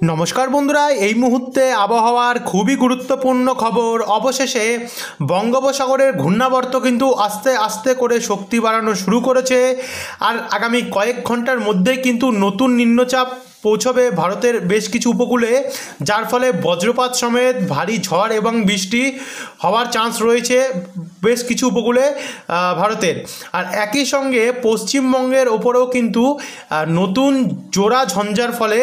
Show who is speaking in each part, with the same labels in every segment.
Speaker 1: নমস্কার বন্ধুরা, এই মুহূর্তে আবহাওয়ার খুবই গুরুত্বপূর্ণ খবর। অবশেষে বঙ্গোপসাগরের ঘূর্ণাবর্ত কিন্তু আস্তে আস্তে করে শক্তি বাড়ানো শুরু করেছে। আর আগামী কয়েক ঘন্টার মধ্যেই কিন্তু নতুন নিম্নচাপ পৌঁছবে ভারতের বেশ কিছু উপকূলে, যার ফলে বজ্রপাত সমেত ভারী ঝড় এবং বৃষ্টি হওয়ার চান্স রয়েছে বেশ কিছু উপকূলে ভারতের। আর একই সঙ্গে পশ্চিমবঙ্গের ওপরেও কিন্তু নতুন জোড়া ঝঞ্ঝার ফলে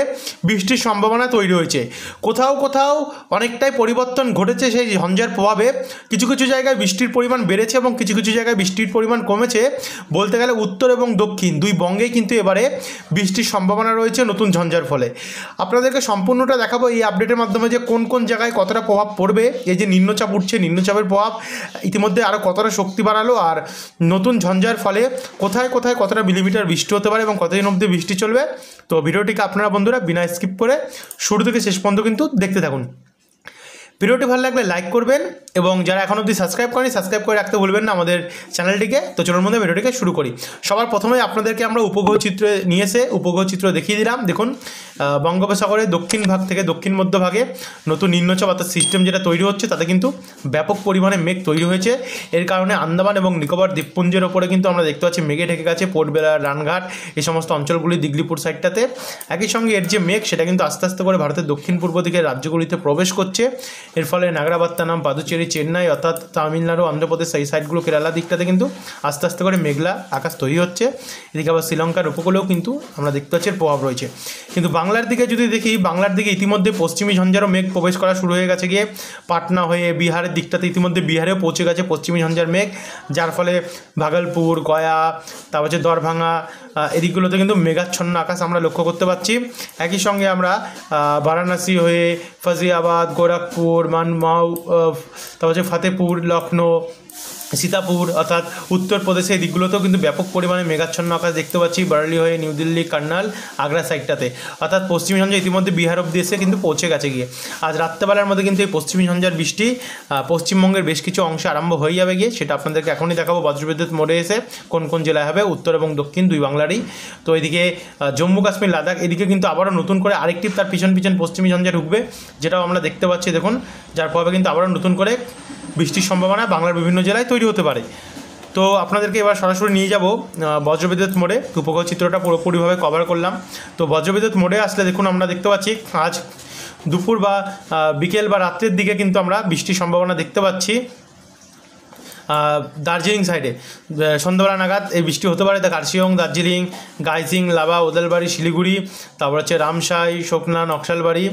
Speaker 1: বৃষ্টির সম্ভাবনা তৈরি হয়েছে। কোথাও কোথাও অনেকটাই পরিবর্তন ঘটেছে সেই ঝঞ্ঝার প্রভাবে। কিছু কিছু জায়গায় বৃষ্টির পরিমাণ বেড়েছে এবং কিছু কিছু জায়গায় বৃষ্টির পরিমাণ কমেছে। বলতে গেলে উত্তর এবং দক্ষিণ দুই বঙ্গেই কিন্তু এবারে বৃষ্টির সম্ভাবনা রয়েছে নতুন ঝঞ্ঝার ফলে। আপনাদেরকে সম্পূর্ণটা দেখাবো এই আপডেটের মাধ্যমে যে কোন কোন জায়গায় কতটা প্রভাব পড়বে। এই যে নিম্নচাপ উঠছে, নিম্নচাপের প্রভাব ইতিমধ্যে আরও কতটা শক্তি বাড়ালো, আর নতুন ঝঞ্ঝার ফলে কোথায় কোথায় কতটা মিলিমিটার বৃষ্টি হতে পারে এবং কতদিন অবধি বৃষ্টি চলবে। তো ভিডিওটিকে আপনারা বন্ধুরা বিনা স্কিপ করে শুরু থেকে শেষ পর্যন্ত কিন্তু দেখতে থাকুন। ভিডিওটি ভালো লাগলে লাইক করবেন এবং যারা এখন অবধি সাবস্ক্রাইব করেনি সাবস্ক্রাইব করে রাখতে ভুলবেন না আমাদের চ্যানেলটিকে। তো চলুন মধ্যে ভিডিওটিকে শুরু করি। সবার প্রথমে আপনাদেরকে আমরা উপগ্রহ চিত্র নিয়ে এসে উপগ্রহ চিত্র দেখিয়ে দিলাম। দেখুন, বঙ্গোপসাগরের দক্ষিণ ভাগ থেকে দক্ষিণ মধ্যভাগে নতুন নিম্নচাপ অর্থাৎ সিস্টেম যেটা তৈরি হচ্ছে তাতে কিন্তু ব্যাপক পরিমাণে মেঘ তৈরি হয়েছে। এর কারণে আন্দামান এবং নিকোবর দ্বীপপুঞ্জের ওপরে কিন্তু আমরা দেখতে পাচ্ছি মেঘে ঢেকে গেছে। পোর্ট ব্লেয়ার, রানঘাট এই সমস্ত অঞ্চলগুলি, দিগলিপুর সাইডটাতে। একই সঙ্গে এর যে মেঘ সেটা কিন্তু আস্তে আস্তে করে ভারতের দক্ষিণ পূর্ব দিকের রাজ্যগুলিতে প্রবেশ করছে। এর ফলে নাগরাবাত্তানাম, পাদুচেরি, চেন্নাই অর্থাৎ তামিলনাড়ু, অন্ধ্রপ্রদেশ এই সাইডগুলো, কেরালা দিকটাতে কিন্তু আস্তে আস্তে করে মেঘলা আকাশ তৈরি হচ্ছে। এদিকে আবার শ্রীলঙ্কার উপকূলেও কিন্তু আমরা দেখতে পাচ্ছি এর প্রভাব রয়েছে। কিন্তু বাংলার দিকে যদি দেখি, বাংলার দিকে ইতিমধ্যে পশ্চিমী ঝঞ্ঝারও মেঘ প্রবেশ করা শুরু হয়ে গেছে গিয়ে পাটনা হয়ে বিহারের দিকটাতে ইতিমধ্যে বিহারেও পৌঁছে গেছে পশ্চিমী ঝঞ্ঝার মেঘ, যার ফলে ভাগলপুর, গয়া, তারপর হচ্ছে দরভাঙ্গা এদিকগুলোতে কিন্তু মেঘাচ্ছন্ন আকাশ আমরা লক্ষ্য করতে পারছি। একই সঙ্গে আমরা বারাণসী হয়ে ফজিয়াবাদ, গোরখপুর, মানমাউ, তারপর হচ্ছে ফতেপুর, লখনৌ, সীতাপুর অর্থাৎ উত্তরপ্রদেশে এই দিকগুলোতেও কিন্তু ব্যাপক পরিমাণে মেঘাচ্ছন্ন আকাশ দেখতে পাচ্ছি। বারেলি হয়ে নিউ দিল্লি, কার্নাল, আগ্রা সাইডটাতে অর্থাৎ পশ্চিমী ঝঞ্ঝা ইতিমধ্যে বিহার অব্দি এসে কিন্তু পৌঁছে গেছে গিয়ে। আজ রাত্রেবেলার মধ্যে কিন্তু এই পশ্চিমী ঝঞ্ঝার বৃষ্টি পশ্চিমবঙ্গের বেশ কিছু অংশে আরম্ভ হয়ে যাবে গিয়ে। সেটা আপনাদেরকে এখনই দেখাবো বজ্রবিদ্যুৎ মোড়ে এসে কোন কোন জেলায় হবে, উত্তর এবং দক্ষিণ দুই বাংলারই। তো এদিকে জম্মু কাশ্মীর, লাদাখ এদিকে কিন্তু আবারও নতুন করে আরেকটি তার পিছন পিছন পশ্চিমী ঝঞ্ঝা ঢুকবে, যেটাও আমরা দেখতে পাচ্ছি। দেখুন, যার প্রভাবে কিন্তু আবারও নতুন করে বৃষ্টির সম্ভাবনা বাংলার বিভিন্ন জেলায় তৈরি হতে পারে। তো আপনাদেরকে এবার সরাসরি নিয়ে যাব বজ্রবিদ্যুৎ মোড়ে। উপগ্রহ চিত্রটা পুরোপুরিভাবে কভার করলাম। তো বজ্রবিদ্যুৎ মোড়ে আসলে দেখুন আমরা দেখতে পাচ্ছি আজ দুপুর বা বিকেল বা রাত্রের দিকে কিন্তু আমরা বৃষ্টির সম্ভাবনা দেখতে পাচ্ছি। দার্জিলিং সাইডে সন্ধ্যাবেলা নাগাদ এই বৃষ্টি হতে পারে। কার্শিয়ং, দার্জিলিং, গাইজিং, লাভা, ওদালবাড়ি, শিলিগুড়ি, তারপর হচ্ছে রামসাই, শোকনা, নকশালবাড়ি,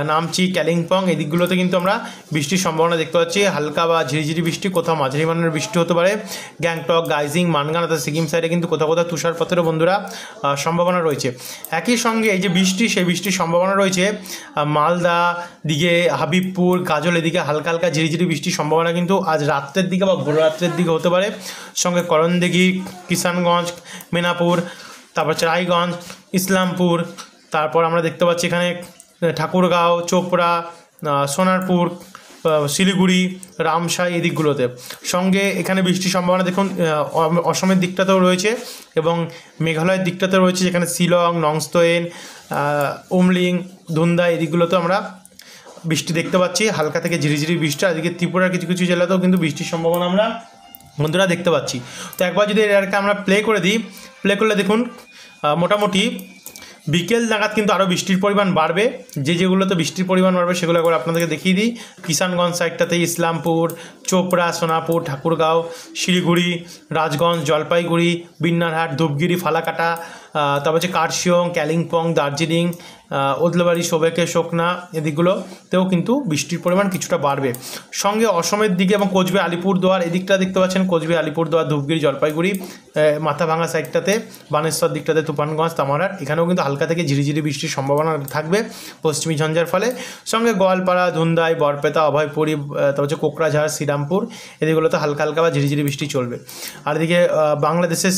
Speaker 1: নামচি, কালিম্পং এই দিকগুলোতে কিন্তু আমরা বৃষ্টির সম্ভাবনা দেখতে পাচ্ছি। হালকা বা ঝিরিঝিরি বৃষ্টি, কোথাও মাঝারি মানের বৃষ্টি হতে পারে। গ্যাংটক, গাইজিং, মানগান অর্থাৎ সিকিম সাইডে কিন্তু কোথাও কোথাও তুষারপাতেরও বন্ধুরা সম্ভাবনা রয়েছে। একই সঙ্গে এই যে বৃষ্টি, সেই বৃষ্টির সম্ভাবনা রয়েছে মালদা দিকে, হাবিবপুর, গাজল এদিকে হালকা হালকা ঝিরিঝিরি বৃষ্টির সম্ভাবনা কিন্তু আজ রাত্রের দিকে বা রাত্রের দিকে হতে পারে। সঙ্গে করণদিঘি, কিষানগঞ্জ, মেনাপুর, তারপর হচ্ছে রায়গঞ্জ, ইসলামপুর, তারপর আমরা দেখতে পাচ্ছি এখানে ঠাকুরগাঁও, চোপড়া, সোনারপুর, শিলিগুড়ি, রামসাই এই দিকগুলোতে। সঙ্গে এখানে বৃষ্টির সম্ভাবনা দেখুন অসমের দিকটাতেও রয়েছে এবং মেঘালয়ের দিকটাতেও রয়েছে, যেখানে শিলং, নংস্তোয়েন, উমলিং, ধুন্দা এই দিকগুলোতেও আমরা বৃষ্টি দেখতে পাচ্ছি, হালকা থেকে ঝিরিঝিরি বৃষ্টি। আর এদিকে ত্রিপুরার কিছু কিছু জেলাতেও কিন্তু বৃষ্টির সম্ভাবনা আমরা বন্ধুরা দেখতে পাচ্ছি। তো একবার যদি এরকে আমরা প্লে করে দিই, প্লে করলে দেখুন মোটামুটি বিকেল নাগাদ কিন্তু আরও বৃষ্টির পরিমাণ বাড়বে। যেগুলোতে বৃষ্টির পরিমাণ বাড়বে সেগুলো একবার আপনাদেরকে দেখিয়ে দিই। কিষানগঞ্জ সাইডটাতে ইসলামপুর, চোপড়া, সোনাপুর, ঠাকুরগাঁও, শিলিগুড়ি, রাজগঞ্জ, জলপাইগুড়ি, বিন্নারহাট, ধূপগিরি, ফালাকাটা, তারপর হচ্ছে কার্শিয়ং, কালিম্পং, দার্জিলিং, ওদলাবাড়ি, সোবেকে, শোকনা এদিকগুলোতেও কিন্তু বৃষ্টির পরিমাণ কিছুটা বাড়বে। সঙ্গে অসমের দিকে এবং কোচবিহার, আলিপুরদুয়ার এদিকটা দেখতে পাচ্ছেন, কোচবিহার, আলিপুরদুয়ার, ধূপগিরি, জলপাইগুড়ি, মাথাভাঙা সাইডটাতে, বানেশ্বর দিকটাতে, তুফানগঞ্জ, তামারহাট এখানেও কিন্তু হালকা থেকে ঝিরিঝিরি বৃষ্টির সম্ভাবনা থাকবে পশ্চিমী ঝঞ্ঝার ফলে। সঙ্গে গোয়ালপাড়া, ধুন্দাই, বরপেতা, অভয়পুরি, তারপর হচ্ছে কোকরাঝাড়, শ্রীরামপুর এদিকগুলোতে হালকা হালকা বা ঝিরিঝিরি বৃষ্টি চলবে। আর এদিকে বাংলাদেশের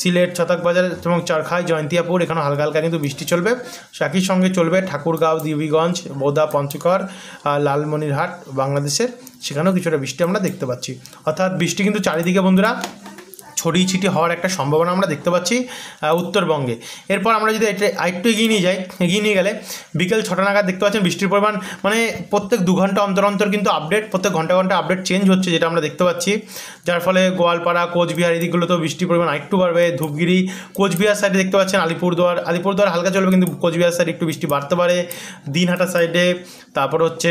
Speaker 1: সিলেট, ছতকবাজার এবং চরখাই, জয়ন্তিয়াপুর এখানেও হালকা হালকা কিন্তু বৃষ্টি চলবে। একই সঙ্গে চলবে ঠাকুরগাঁও, দেবীগঞ্জ, বোদা, পঞ্চগড়, লালমনিরহাট বাংলাদেশের, সেখানেও কিছুটা বৃষ্টি আমরা দেখতে পাচ্ছি। অর্থাৎ বৃষ্টি কিন্তু চারিদিকে বন্ধুরা ছড়িয়ে ছিটিয়ে হওয়ার একটা সম্ভাবনা আমরা দেখতে পাচ্ছি উত্তরবঙ্গে। এরপর আমরা যদি এটা আরেকটু এগিয়ে নিয়ে গেলে বিকেল 6টা নাগাদ দেখতে পাচ্ছেন বৃষ্টির পরিমাণ মানে প্রত্যেক 2 ঘন্টা অন্তর অন্তর কিন্তু আপডেট, প্রত্যেক ঘন্টা আপডেট চেঞ্জ হচ্ছে, যেটা আমরা দেখতে পাচ্ছি। যার ফলে গোয়ালপাড়া, কোচবিহার এদিকগুলোতেও বৃষ্টির পরিমাণ আরেকটু বাড়বে। ধূপগিরি, কোচবিহার সাইডে দেখতে পাচ্ছেন আলিপুরদুয়ার হালকা চলবে, কিন্তু কোচবিহার সাইডে একটু বৃষ্টি বাড়তে পারে। দিনহাটা সাইডে, তারপর হচ্ছে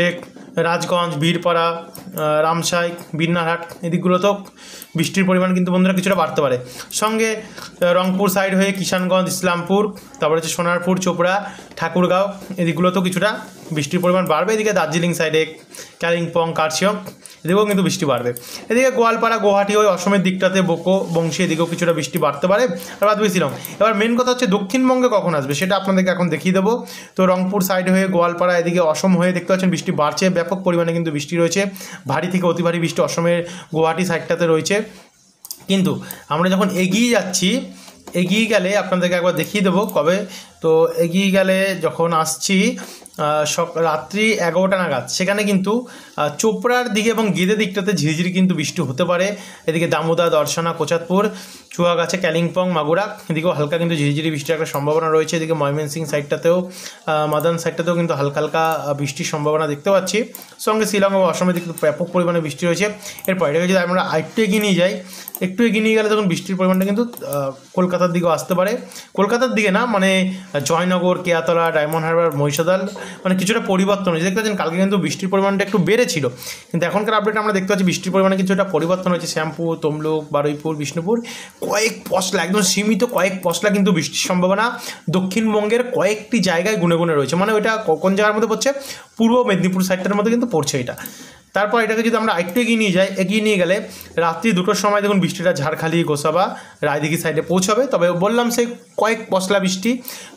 Speaker 1: রাজগঞ্জ, বীরপাড়া, রামসাই, বিন্নারহাট এদিকগুলোতেও বৃষ্টির পরিমাণ কিন্তু বন্ধুরা কিছুটা বাড়তে পারে। সঙ্গে রংপুর সাইড হয়ে কিষানগঞ্জ, ইসলামপুর, তারপর হচ্ছে সোনারপুর, চোপড়া, ঠাকুরগাঁও এদিকগুলোতেও কিছুটা বৃষ্টির পরিমাণ বাড়বে। এদিকে দার্জিলিং সাইডে, কালিম্পং, কার্শিয়ং এদিকেও কিন্তু বৃষ্টি বাড়বে। এদিকে গোয়ালপাড়া, গুয়াহাটি ওই অসমের দিকটাতে বোকো, বংশী এদিকেও কিছুটা বৃষ্টি বাড়তে পারে। আর বাদ শিলং। এবার মেন কথা হচ্ছে দক্ষিণবঙ্গে কখন আসবে সেটা আপনাদেরকে এখন দেখিয়ে দেবো। তো রংপুর সাইড হয়ে গোয়ালপাড়া এদিকে অসম হয়ে দেখতে পাচ্ছেন বৃষ্টি বাড়ছে, ব্যাপক পরিমাণে কিন্তু বৃষ্টি রয়েছে। ভারী থেকে অতি ভারী বৃষ্টি অসমের গুয়াহাটি সাইডটাতে রয়েছে। কিন্তু আমরা যখন এগিয়ে গেলে আপনাদেরকে একবার দেখিয়ে দেবো কবে। তো এগিয়ে গেলে যখন আসছি রাত্রি 11টা নাগাদ, সেখানে কিন্তু চোপড়ার দিকে এবং গেদে দিকটাতে ঝিরিঝিরি কিন্তু বৃষ্টি হতে পারে। এদিকে দামোদা, দর্শনা, কোচাতপুর, চুয়াগাছা, কালিম্পং, মাগুরা এদিকেও হালকা কিন্তু ঝিরিঝিরি বৃষ্টির একটা সম্ভাবনা রয়েছে। এদিকে ময়মনসিংহ সাইডটাতেও, মাদান সাইডটাতেও কিন্তু হালকা বৃষ্টির সম্ভাবনা দেখতে পাচ্ছি। সঙ্গে শিলং ও অসমের দিকে ব্যাপক পরিমাণে বৃষ্টি রয়েছে। এরপর এটাকে যদি আমরা একটু এগিয়ে নিয়ে গেলে তখন বৃষ্টির পরিমাণটা কিন্তু কলকাতার দিকেও আসতে পারে। কলকাতার দিকে না, মানে জয়নগর, কেয়াতলা, ডায়মন্ড হারবার, মহিষাদল মানে কিছুটা পরিবর্তন হয়েছে। দেখতে পাচ্ছেন কালকে কিন্তু বৃষ্টির পরিমাণটা একটু বেড়েছিল, কিন্তু এখনকার আপডেট আমরা দেখতে পাচ্ছি বৃষ্টির পরিমাণে কিছুটা পরিবর্তন হয়েছে। শ্যামপুর, তমলুক, বারুইপুর, বিষ্ণুপুর কয়েক পশলা, একদম সীমিত কয়েক পশলা কিন্তু বৃষ্টির সম্ভাবনা দক্ষিণবঙ্গের কয়েকটি জায়গায় গুনে রয়েছে। মানে ওইটা কোন জায়গার মধ্যে পড়ছে, পূর্ব মেদিনীপুর সাইডটার মধ্যে কিন্তু পড়ছে এটা। তারপর এটাকে যদি আমরা আরেকটু এগিয়ে নিয়ে গেলে রাত্রি 2টোর সময় দেখুন বৃষ্টিটা ঝাড়খালি, গোসাবা, রায়দিঘি সাইডে পৌঁছাবে। তবে বললাম সেই কয়েক পশলা বৃষ্টি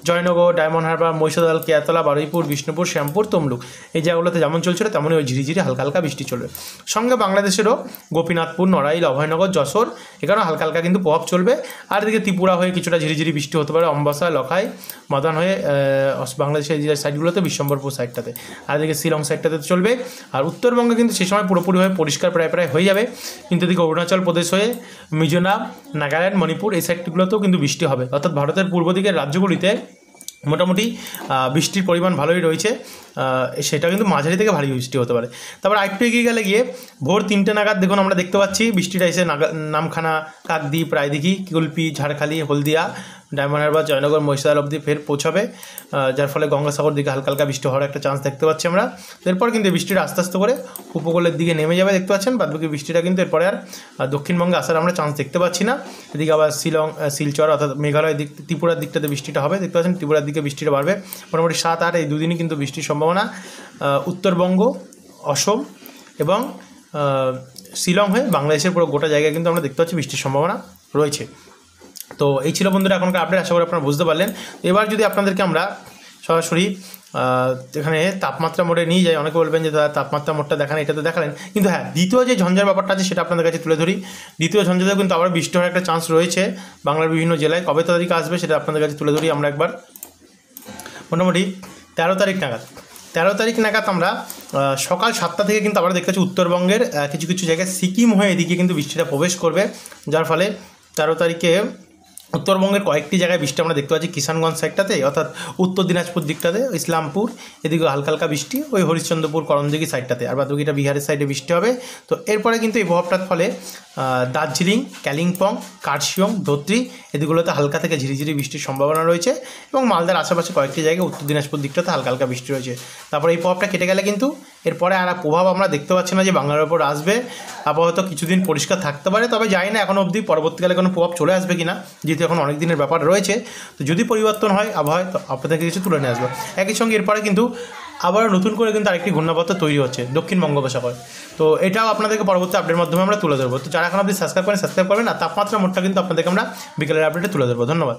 Speaker 1: জয়নগর, ডায়মন্ড হারবার, মহিষাদল, কেয়াতলা, বারুইপুর, বিষ্ণুপুর, শ্যামপুর, তমলুক এই জায়গাগুলোতে যেমন চলছিল তেমনই ওই ঝিরিঝিরি হালকা বৃষ্টি চলবে। সঙ্গে বাংলাদেশেরও গোপীনাথপুর, নড়াইল, অভয়নগর, যশোর এখানেও হালকা কিন্তু প্রভাব চলবে। আর এদিকে ত্রিপুরা হয়ে কিছুটা ঝিরিঝিরি বৃষ্টি হতে পারে, অম্বাসা, লখাই, মাদান হয়ে বাংলাদেশের এই সাইডগুলোতে, বিশ্বম্বরপুর সাইডটাতে, আর এদিকে শিলং সাইডটাতে চলবে। আর উত্তরবঙ্গে কিন্তু সেই সময় পুরোপুরিভাবে পরিষ্কার প্রায় হয়ে যাবে। কিন্তু এদিকে অরুণাচল প্রদেশ হয়ে মিজোরাম, নাগাল্যান্ড, মণিপুর এই সাইডগুলোতেও কিন্তু বৃষ্টি হবে। অর্থাৎ ভারতের পূর্ব দিকের রাজ্যগুলিতে মোটামুটি বৃষ্টির পরিমাণ ভালোই রয়েছে, সেটা কিন্তু মাঝারি থেকে ভারী বৃষ্টি হতে পারে। তারপর আরেকটু এগিয়ে গিয়ে ভোর 3টে নাগাদ দেখুন আমরা দেখতে পাচ্ছি বৃষ্টিটা এসে নামখানা, কাকদ্বীপ, রায়দিঘি, কুলপি, ঝাড়খালি, হলদিয়া, ডায়মন্ড হারবার, জয়নগর, মহিষাদল অবধি ফের পৌঁছাবে। যার ফলে গঙ্গাসাগর দিকে হালকা বৃষ্টি হওয়ার একটা চান্স দেখতে পাচ্ছি আমরা। এরপর কিন্তু বৃষ্টিটা আস্তে করে উপকূলের দিকে নেমে যাবে দেখতে পাচ্ছেন। বাদবাকি বৃষ্টিটা কিন্তু এরপরে আর দক্ষিণবঙ্গে আসার আমরা চান্স দেখতে পাচ্ছি না। এদিকে আবার শিলচর অর্থাৎ মেঘালয় দিক, ত্রিপুরার দিকটাতে বৃষ্টিটা হবে দেখতে পাচ্ছেন। ত্রিপুরার দিকে বৃষ্টিটা বাড়বে মোটামুটি 7-8 এই দুদিনই কিন্তু বৃষ্টির সম্ভাবনা উত্তরবঙ্গ, অসম এবং শিলং হয়ে বাংলাদেশের পুরো গোটা জায়গায় কিন্তু আমরা দেখতে পাচ্ছি বৃষ্টির সম্ভাবনা রয়েছে। তো এই ছিল বন্ধুরা এখনকার আপডেট, আশা করি আপনারা বুঝতে পারলেন। এবার যদি আপনাদেরকে আমরা সরাসরি এখানে তাপমাত্রা মোডে নিয়ে যাই, অনেকে বলবেন যে দাদা তাপমাত্রা মোডটা দেখান, এটা তো দেখালেন, কিন্তু হ্যাঁ দ্বিতীয় যে ঝঞ্ঝার ব্যাপারটা আছে সেটা আপনাদের কাছে তুলে ধরি। দ্বিতীয় ঝঞ্ঝাতেও কিন্তু আবার বৃষ্টি হওয়ার একটা চান্স রয়েছে বাংলার বিভিন্ন জেলায়। কবে তারিখ আসবে সেটা আপনাদের কাছে তুলে ধরি আমরা একবার। মোটামুটি 13 তারিখ নাগাদ আমরা সকাল 7টা থেকে কিন্তু আমরা দেখতে পাচ্ছি উত্তরবঙ্গের কিছু জায়গায় সিকিম হয়ে এদিকে কিন্তু বৃষ্টিটা প্রবেশ করবে। যার ফলে 13 তারিখে উত্তরবঙ্গের কয়েকটি জায়গায় বৃষ্টি আমরা দেখতে পাচ্ছি। কিষানগঞ্জ সাইডটাতে অর্থাৎ উত্তর দিনাজপুর দিকটাতে, ইসলামপুর এদিকে হালকা বৃষ্টি, ওই হরিশ্চন্দ্রপুর, করমদিঘি সাইডটাতে, আর বাদবাকিটা বিহারের সাইডে বৃষ্টি হবে। তো এরপরে কিন্তু এই প্রভাবটার ফলে দার্জিলিং, কালিম্পং, কার্শিয়ং, ধোত্রি এদিকগুলোতে হালকা থেকে ঝিরিঝিরি বৃষ্টির সম্ভাবনা রয়েছে এবং মালদার আশেপাশে কয়েকটি জায়গায় উত্তর দিনাজপুর দিকটাতে হালকা বৃষ্টি রয়েছে। তারপরে এই প্রভাবটা কেটে গেলে কিন্তু এরপরে আর প্রভাব আমরা দেখতে পাচ্ছি না যে বাংলার ওপর আসবে। আপাতত কিছুদিন পরিষ্কার থাকতে পারে, তবে জানি না এখনও অবধি পরবর্তীকালে কোনো প্রভাব চলে আসবে কিনা, যেহেতু এখন অনেক দিনের ব্যাপার রয়েছে। তো যদি পরিবর্তন হয় আবহাওয়ায় তো আপনাদেরকে কিছু তুলে নিয়ে আসবে। একই সঙ্গে এরপরে কিন্তু আবারও নতুন করে কিন্তু আরেকটি ঘূর্ণাবর্ত তৈরি হচ্ছে দক্ষিণ বঙ্গোপসাগরে। তো এটাও আপনাদেরকে পরবর্তী আপডেটের মাধ্যমে আমরা তুলে ধরবো। তো যারা এখন আপনি সাবস্ক্রাইব করবেন, আর তাপমাত্রা মোডটা কিন্তু আপনাদেরকে আমরা বিকেলের আপডেটে তুলে ধরবো। ধন্যবাদ।